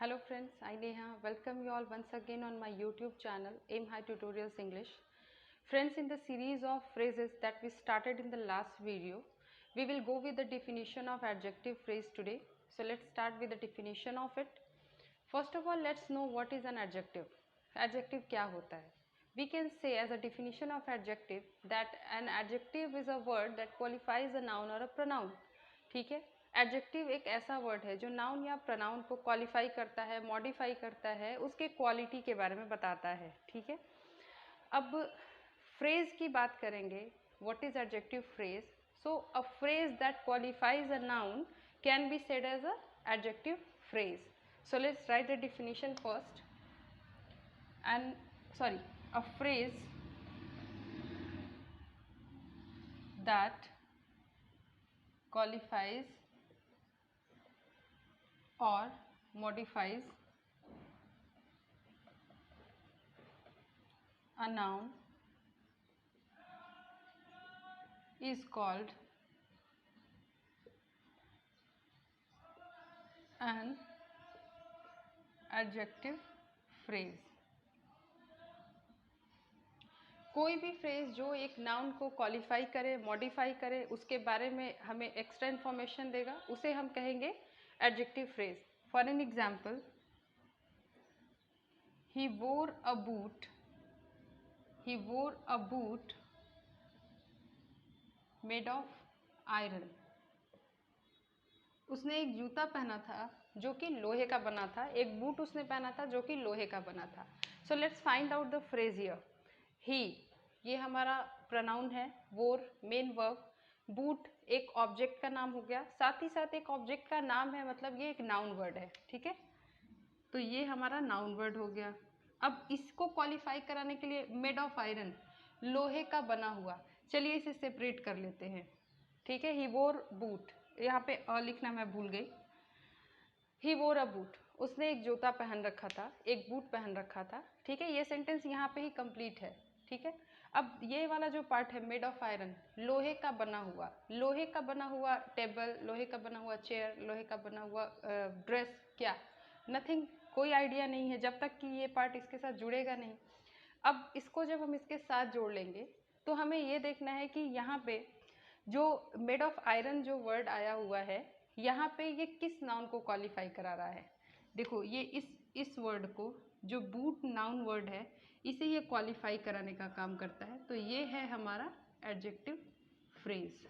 Hello friends, I Neha. Welcome you all once again on my YouTube channel Aim High Tutorials English. Friends, in the series of phrases that we started in the last video, we will go with the definition of adjective phrase today. So let's start with the definition of it. First of all, let's know what is an adjective. Adjective क्या होता है? We can say as a definition of adjective that an adjective is a word that qualifies a noun or a pronoun. ठीक है, adjective एक ऐसा word है जो noun या प्रोनाउन को क्वालिफाई करता है, मॉडिफाई करता है, उसके क्वालिटी के बारे में बताता है। ठीक है, अब फ्रेज की बात करेंगे। What is adjective phrase? So a phrase that qualifies a noun can be said as a adjective phrase. So let's write the definition first. A phrase that qualifies or modifies a noun is called an adjective phrase. कोई भी phrase जो एक noun को qualify करे, modify करे, उसके बारे में हमें एक्स्ट्रा इन्फॉर्मेशन देगा, उसे हम कहेंगे adjective phrase. For an example, he wore a boot made of iron. उसने एक जूता पहना था जो कि लोहे का बना था. एक बूट उसने पहना था जो कि लोहे का बना था. So let's find out the phrase here. He, ये हमारा प्रोनाउन है. Wore main verb. बूट एक ऑब्जेक्ट का नाम हो गया, साथ ही साथ एक ऑब्जेक्ट का नाम है, मतलब ये एक नाउन वर्ड है. ठीक है, तो ये हमारा नाउन वर्ड हो गया. अब इसको क्वालिफाई कराने के लिए मेड ऑफ आयरन, लोहे का बना हुआ. चलिए इसे सेपरेट कर लेते हैं. ठीक है, ही वोर बूट, यहाँ पे लिखना मैं भूल गई. ही वोर अ बूट, उसने एक जूता पहन रखा था, एक बूट पहन रखा था. ठीक है, ये सेंटेंस यहाँ पे ही कंप्लीट है. ठीक है, अब ये वाला जो पार्ट है मेड ऑफ आयरन, लोहे का बना हुआ. लोहे का बना हुआ टेबल, लोहे का बना हुआ चेयर, लोहे का बना हुआ ड्रेस, क्या? नथिंग, कोई आइडिया नहीं है जब तक कि ये पार्ट इसके साथ जुड़ेगा नहीं. अब इसको जब हम इसके साथ जोड़ लेंगे तो हमें ये देखना है कि यहाँ पे जो मेड ऑफ आयरन जो वर्ड आया हुआ है, यहाँ पे ये किस नाउन को क्वालिफाई करा रहा है. देखो, ये इस वर्ड को, जो बूट नाउन वर्ड है, इसे ये क्वालिफाई कराने का काम करता है. तो ये है हमारा एडजेक्टिव फ्रेज.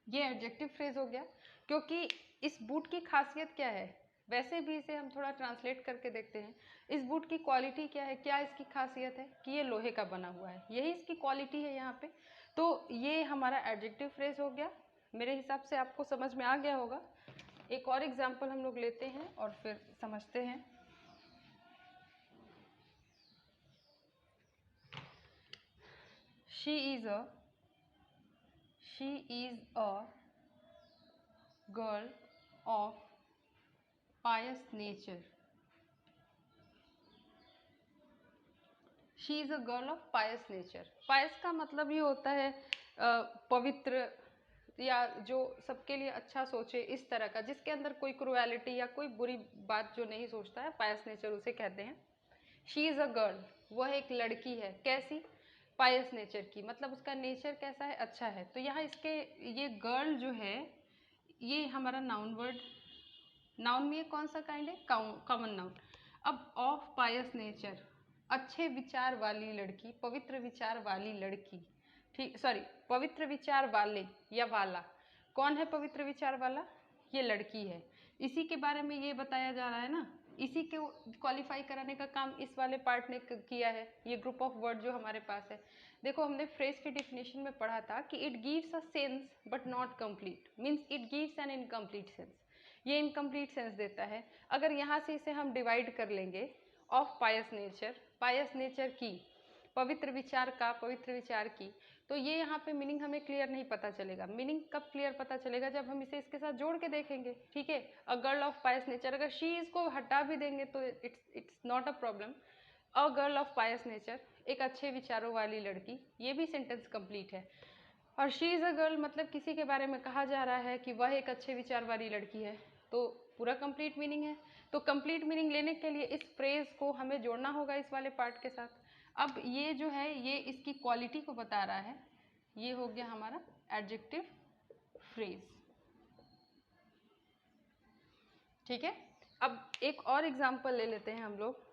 ये एडजेक्टिव फ्रेज हो गया. क्योंकि इस बूट की खासियत क्या है, वैसे भी इसे हम थोड़ा ट्रांसलेट करके देखते हैं. इस बूट की क्वालिटी क्या है, क्या इसकी खासियत है कि ये लोहे का बना हुआ है, यही इसकी क्वालिटी है यहाँ पे. तो ये हमारा एडजेक्टिव फ्रेज हो गया. मेरे हिसाब से आपको समझ में आ गया होगा. एक और एग्जाम्पल हम लोग लेते हैं और फिर समझते हैं. She is a girl of pious nature. She is a girl of pious nature. Pious का मतलब ये होता है पवित्र, या जो सबके लिए अच्छा सोचे, इस तरह का, जिसके अंदर कोई क्रुएलिटी या कोई बुरी बात जो नहीं सोचता है, पायस नेचर उसे कहते हैं. शी इज़ अ गर्ल, वह एक लड़की है. कैसी? पायस नेचर की, मतलब उसका नेचर कैसा है, अच्छा है. तो यहाँ इसके ये गर्ल जो है, ये हमारा नाउन वर्ड. नाउन में ये कौन सा काइंड है? Common noun. अब ऑफ पायस नेचर, अच्छे विचार वाली लड़की, पवित्र विचार वाली लड़की. ठीक, सॉरी, पवित्र विचार वाले या वाला. कौन है पवित्र विचार वाला? ये लड़की है. इसी के बारे में ये बताया जा रहा है ना, इसी को क्वालिफाई कराने का काम इस वाले पार्ट ने किया है. ये ग्रुप ऑफ वर्ड जो हमारे पास है, देखो हमने फ्रेज के डिफिनेशन में पढ़ा था कि it gives a sense but not complete, means it gives an incomplete sense. ये इनकम्प्लीट सेंस देता है. अगर यहाँ से इसे हम डिवाइड कर लेंगे, of pious nature, pious nature की, पवित्र विचार का, पवित्र विचार की, तो ये यहाँ पे मीनिंग हमें क्लियर नहीं पता चलेगा. मीनिंग कब क्लियर पता चलेगा? जब हम इसे इसके साथ जोड़ के देखेंगे. ठीक है, a girl of pious nature, अगर शी इसको हटा भी देंगे तो it's not a problem. A girl of pious nature, एक अच्छे विचारों वाली लड़की, ये भी सेंटेंस कंप्लीट है. और शी इज़ अ गर्ल मतलब किसी के बारे में कहा जा रहा है कि वह एक अच्छे विचार वाली लड़की है. तो पूरा कंप्लीट मीनिंग है। तो कंप्लीट मीनिंग लेने के लिए इस फ्रेज को हमें जोड़ना होगा इस वाले पार्ट के साथ। अब ये जो है ये इसकी क्वालिटी को बता रहा है, ये हो गया हमारा एडजेक्टिव फ्रेज। ठीक है, अब एक और एग्जांपल ले लेते हैं हम लोग।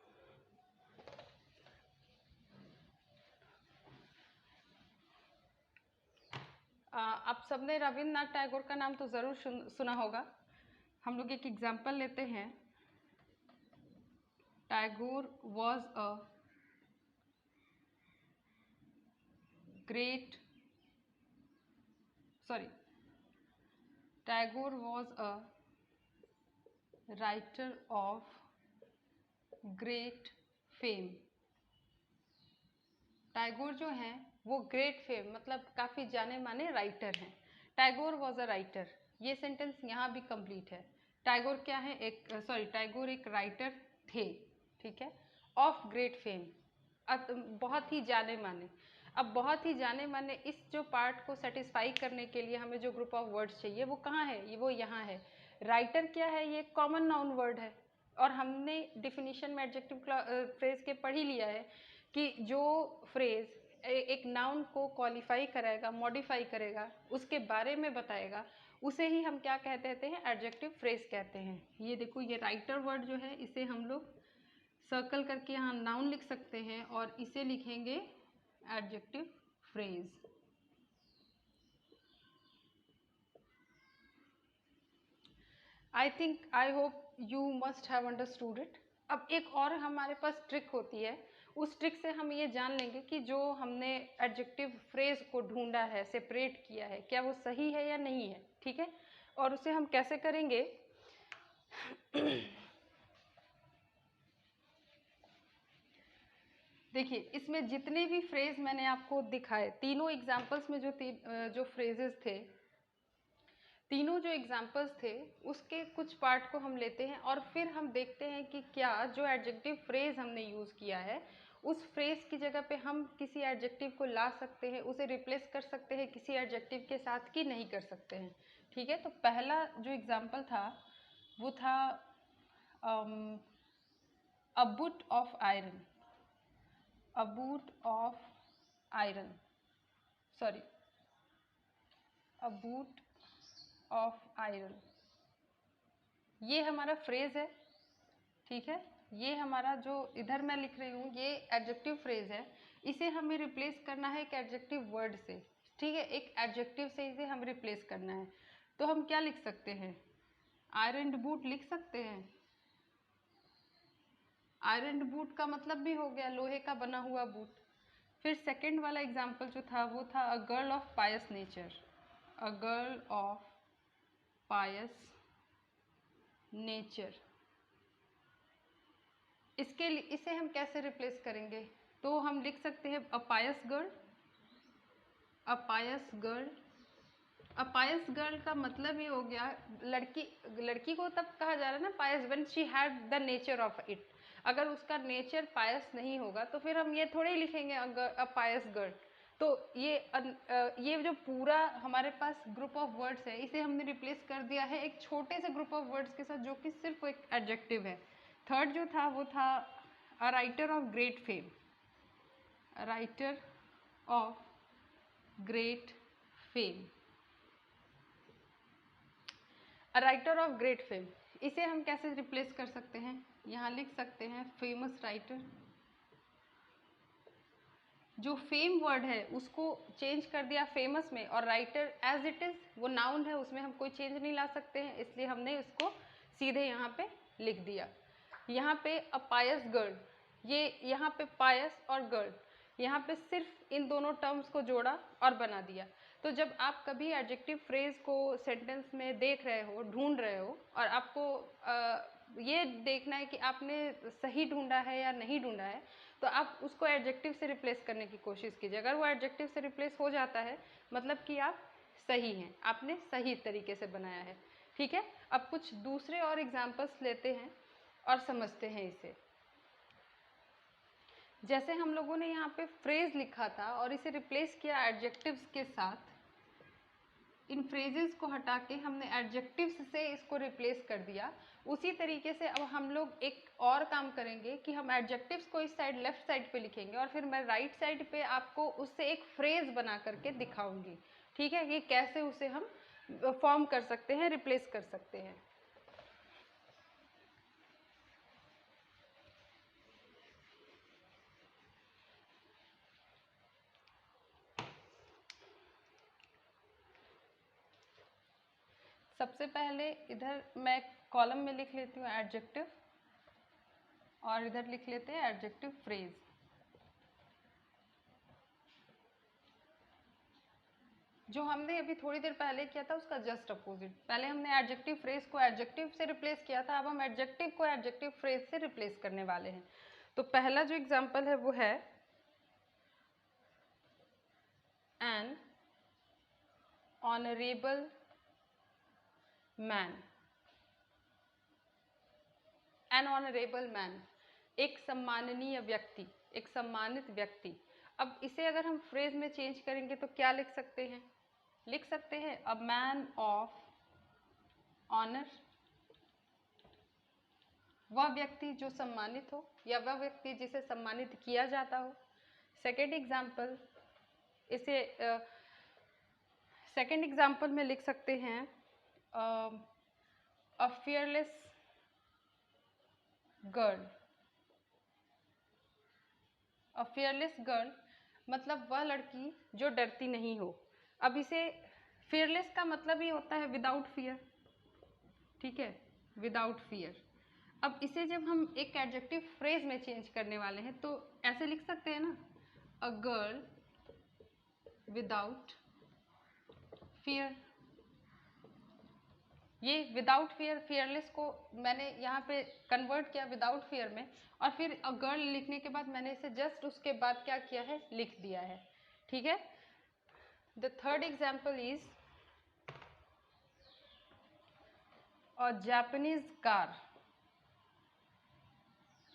आप सबने रविन्द्रनाथ टैगोर का नाम तो ज़रूर सुना होगा। हम लोग एक एग्जांपल लेते हैं। Tagore was a Tagore was a writer of great fame। Tagore जो हैं वो ग्रेट फेम मतलब काफ़ी जाने माने राइटर हैं। टैगोर वॉज अ राइटर, ये सेंटेंस यहाँ भी कंप्लीट है। टैगोर क्या है, टैगोर एक राइटर थे, ठीक है, ऑफ ग्रेट फेम, बहुत ही जाने माने। अब बहुत ही जाने माने इस जो पार्ट को सेटिस्फाई करने के लिए हमें जो ग्रुप ऑफ वर्ड्स चाहिए वो कहाँ है, ये वो यहाँ है। राइटर क्या है, ये कॉमन नाउन वर्ड है, और हमने डिफिनीशन में एडजेक्टिव फ्रेज के पढ़ ही लिया है कि जो फ्रेज एक नाउन को क्वालिफाई करेगा, मॉडिफाई करेगा, उसके बारे में बताएगा, उसे ही हम क्या कहते हैं, एडजेक्टिव फ्रेज कहते हैं। ये देखो, ये राइटर वर्ड जो है इसे हम लोग सर्कल करके यहाँ नाउन लिख सकते हैं और इसे लिखेंगे adjective phrase. I hope you must have understood it. अब एक और हमारे पास ट्रिक होती है, उस ट्रिक से हम ये जान लेंगे कि जो हमने एडजेक्टिव फ्रेज को ढूंढा है, सेपरेट किया है, क्या वो सही है या नहीं है। ठीक है, और उसे हम कैसे करेंगे देखिए, इसमें जितने भी फ्रेज मैंने आपको दिखाए, तीनों एग्जाम्पल्स में जो फ्रेजेस थे, तीनों जो एग्जाम्पल्स थे उसके कुछ पार्ट को हम लेते हैं और फिर हम देखते हैं कि क्या जो एडजेक्टिव फ्रेज हमने यूज़ किया है उस फ्रेज की जगह पे हम किसी एडजेक्टिव को ला सकते हैं, उसे रिप्लेस कर सकते हैं किसी एडजेक्टिव के साथ कि नहीं कर सकते हैं। ठीक है, तो पहला जो एग्जाम्पल था वो था अ boot of iron, a boot of iron, sorry, a boot of iron, ये हमारा फ्रेज है। ठीक है, ये हमारा जो इधर मैं लिख रही हूँ ये एडजेक्टिव फ्रेज है, इसे हमें रिप्लेस करना है एक एडजेक्टिव वर्ड से। ठीक है, एक एडजेक्टिव से इसे हम रिप्लेस करना है, तो हम क्या लिख सकते हैं, आयरन बूट लिख सकते हैं। आयरन बूट का मतलब भी हो गया लोहे का बना हुआ बूट। फिर सेकंड वाला एग्जाम्पल जो था वो था a girl of pious nature, a girl of pious nature. इसे हम कैसे रिप्लेस करेंगे, तो हम लिख सकते हैं अ पायस गर्ल, अ पायस गर्ल। अ पायस गर्ल का मतलब ये हो गया लड़की को तब कहा जा रहा है ना pious, when she had the nature of it. अगर उसका नेचर पायस नहीं होगा तो फिर हम ये थोड़े ही लिखेंगे अ पायस गर्ल। तो ये जो पूरा हमारे पास ग्रुप ऑफ वर्ड्स है इसे हमने रिप्लेस कर दिया है एक छोटे से ग्रुप ऑफ वर्ड्स के साथ जो कि सिर्फ एक एडजेक्टिव है। थर्ड जो था वो था a writer of great fame, a writer of great fame, a writer of great fame. इसे हम कैसे रिप्लेस कर सकते हैं, यहाँ लिख सकते हैं फेमस राइटर। जो फेम वर्ड है उसको चेंज कर दिया फेमस में, और राइटर एज इट इज़ वो नाउन है, उसमें हम कोई चेंज नहीं ला सकते हैं, इसलिए हमने उसको सीधे यहाँ पे लिख दिया। यहाँ पे अ पायस गर्ल, ये यहाँ पे पायस और गर्ल, यहाँ पे सिर्फ इन दोनों टर्म्स को जोड़ा और बना दिया। तो जब आप कभी एडजेक्टिव फ्रेज को सेंटेंस में देख रहे हो, ढूंढ रहे हो, और आपको ये देखना है कि आपने सही ढूंढा है या नहीं ढूंढा है, तो आप उसको एडजेक्टिव से रिप्लेस करने की कोशिश कीजिए। अगर वो एडजेक्टिव से रिप्लेस हो जाता है मतलब कि आप सही हैं, आपने सही तरीके से बनाया है। ठीक है, अब कुछ दूसरे और एग्जाम्पल्स लेते हैं और समझते हैं इसे। जैसे हम लोगों ने यहाँ पे फ्रेज लिखा था और इसे रिप्लेस किया एडजेक्टिव्स के साथ, इन फ्रेजेस को हटा के हमने एडजेक्टिव्स से इसको रिप्लेस कर दिया। उसी तरीके से अब हम लोग एक और काम करेंगे कि हम एडजेक्टिव्स को इस साइड लेफ्ट साइड पे लिखेंगे और फिर मैं राइट साइड पे आपको उससे एक फ्रेज बना करके दिखाऊंगी। ठीक है, ये कैसे उसे हम फॉर्म कर सकते हैं, रिप्लेस कर सकते हैं। सबसे पहले इधर मैं कॉलम में लिख लेती हूँ एडजेक्टिव और इधर लिख लेते हैं एडजेक्टिव फ्रेज। जो हमने अभी थोड़ी देर पहले किया था उसका जस्ट अपोजिट। पहले हमने एडजेक्टिव फ्रेज को एडजेक्टिव से रिप्लेस किया था, अब हम एडजेक्टिव को एडजेक्टिव फ्रेज से रिप्लेस करने वाले हैं। तो पहला जो एग्जांपल है वो है N honourable man. N honourable man, एक सम्माननीय व्यक्ति, एक सम्मानित व्यक्ति। अब इसे अगर हम फ्रेज में चेंज करेंगे तो क्या लिख सकते हैं? लिख सकते हैं अ मैन ऑफ ऑनर, वह व्यक्ति जो सम्मानित हो या वह व्यक्ति जिसे सम्मानित किया जाता हो। सेकेंड एग्जाम्पल, इसे सेकेंड एग्जाम्पल में लिख सकते हैं अ फियरलेस गर्ल। अ फियरलेस गर्ल मतलब वह लड़की जो डरती नहीं हो। अब इसे फियरलेस का मतलब ही होता है विदाउट फियर, ठीक है, विदाउट फियर। अब इसे जब हम एक एडजेक्टिव फ्रेज में चेंज करने वाले हैं तो ऐसे लिख सकते हैं ना, अ गर्ल विदाउट फियर। ये विदाउट फियर, फियरलेस को मैंने यहाँ पे कन्वर्ट किया विदाउट फियर में, और फिर अ गर्ल लिखने के बाद मैंने इसे जस्ट उसके बाद क्या किया है, लिख दिया है। ठीक है। The third example is a Japanese car.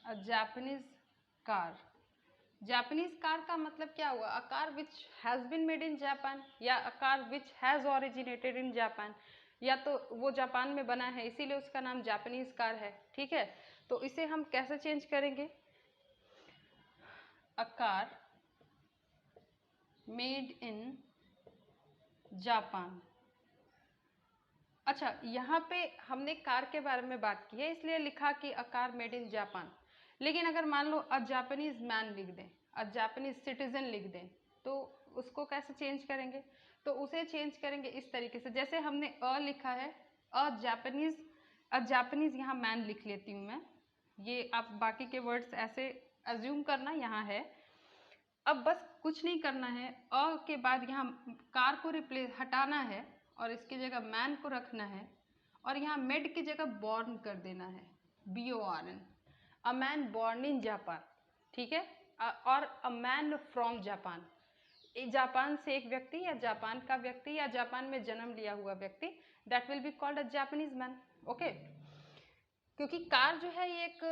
A Japanese car. Japanese car का मतलब क्या हुआ? A car which has been made in Japan, या a car which has originated in Japan. या तो वो जापान में बना है इसीलिए उसका नाम जापानीज कार है। ठीक है, तो इसे हम कैसे चेंज करेंगे? A car made in Japan. अच्छा, यहाँ पे हमने कार के बारे में बात की है इसलिए लिखा कि a car made in Japan. लेकिन अगर मान लो अ जापानीज मैन लिख दें, अ जापानीज सिटीजन लिख दें, तो उसको कैसे चेंज करेंगे? तो उसे चेंज करेंगे इस तरीके से, जैसे हमने अ लिखा है अ जापानीज यहाँ मैन लिख लेती हूँ मैं। ये आप बाकी के वर्ड्स ऐसे अज्यूम करना यहाँ है। अब बस कुछ नहीं करना है, अ के बाद यहाँ कार को रिप्लेस हटाना है और इसकी जगह मैन को रखना है, और यहाँ मेड की जगह बॉर्न कर देना है, BORN। A man born in Japan. ठीक है, और a man from Japan. Japan से एक व्यक्ति या जापान का व्यक्ति या जापान में जन्म लिया हुआ व्यक्ति, that will be called a Japanese man. Okay, क्योंकि कार जो है ये एक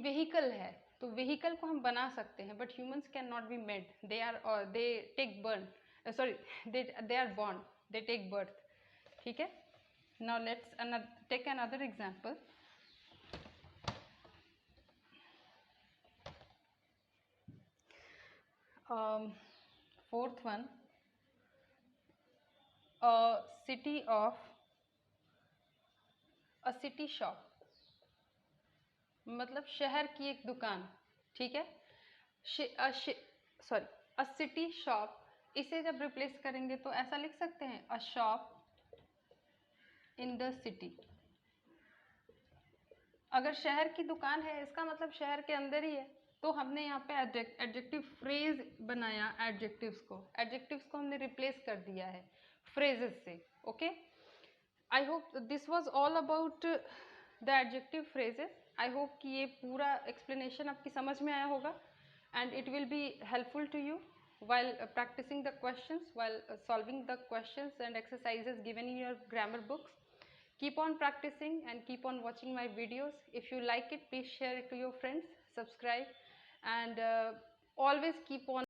वेहिकल है, तो व्हीकल को हम बना सकते हैं, but humans can not be made, they take burn, sorry they are born, they take birth. ठीक है, now let's take another example. Fourth one, city of a city shop, मतलब शहर की एक दुकान। ठीक है, सॉरी अ सिटी शॉप, इसे जब रिप्लेस करेंगे तो ऐसा लिख सकते हैं अ शॉप इन द सिटी। अगर शहर की दुकान है इसका मतलब शहर के अंदर ही है, तो हमने यहाँ पे एडजेक्टिव फ्रेज बनाया। एडजेक्टिव्स को हमने रिप्लेस कर दिया है फ्रेजेस से। Okay, I hope this was all about the adjective phrases. I hope कि ये पूरा एक्सप्लेनेशन आपकी समझ में आया होगा, and it will be helpful to you while practicing the questions, while solving the questions and exercises given in your grammar books. Keep on practicing and keep on watching my videos. If you like it, please share it to your friends, subscribe, and always keep on